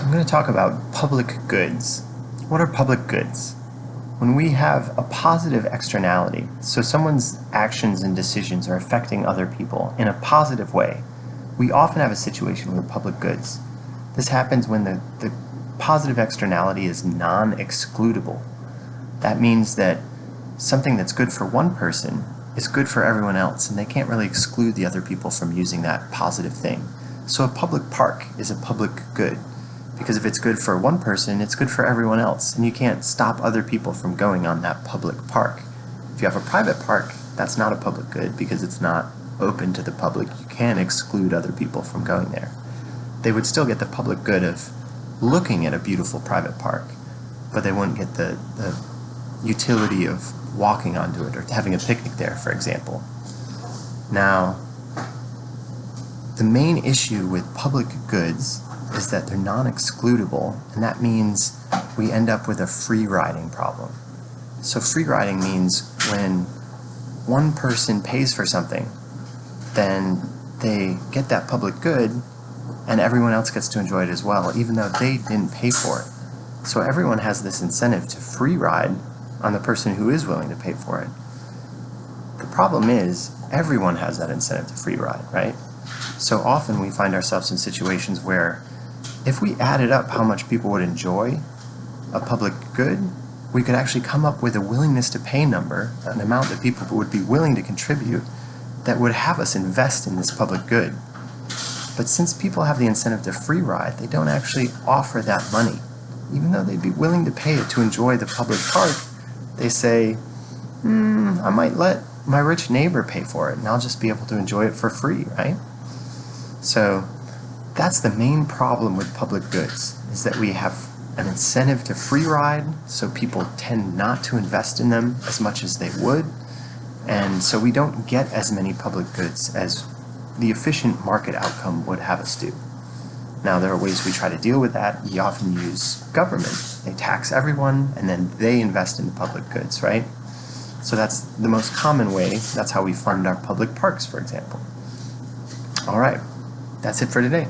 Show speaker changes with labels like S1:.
S1: So I'm going to talk about public goods. What are public goods? When we have a positive externality, so someone's actions and decisions are affecting other people in a positive way, we often have a situation with public goods. This happens when the positive externality is non-excludable. That means that something that's good for one person is good for everyone else, and they can't really exclude the other people from using that positive thing. So a public park is a public good, because if it's good for one person, it's good for everyone else, and you can't stop other people from going on that public park. If you have a private park, that's not a public good because it's not open to the public. You can exclude other people from going there. They would still get the public good of looking at a beautiful private park, but they wouldn't get the utility of walking onto it or having a picnic there, for example. Now, the main issue with public goods is that they're non-excludable, and that means we end up with a free riding problem. So free riding means when one person pays for something, then they get that public good and everyone else gets to enjoy it as well, even though they didn't pay for it. So everyone has this incentive to free ride on the person who is willing to pay for it. The problem is everyone has that incentive to free ride, right? So often we find ourselves in situations where if we added up how much people would enjoy a public good, we could actually come up with a willingness to pay number, an amount that people would be willing to contribute that would have us invest in this public good. But since people have the incentive to free ride, they don't actually offer that money. Even though they'd be willing to pay it to enjoy the public park, they say, I might let my rich neighbor pay for it and I'll just be able to enjoy it for free, right? So that's the main problem with public goods, is that we have an incentive to free ride, so people tend not to invest in them as much as they would, and so we don't get as many public goods as the efficient market outcome would have us do. Now, there are ways we try to deal with that. We often use government. They tax everyone, and then they invest in the public goods, right? So that's the most common way. That's how we fund our public parks, for example. All right, that's it for today.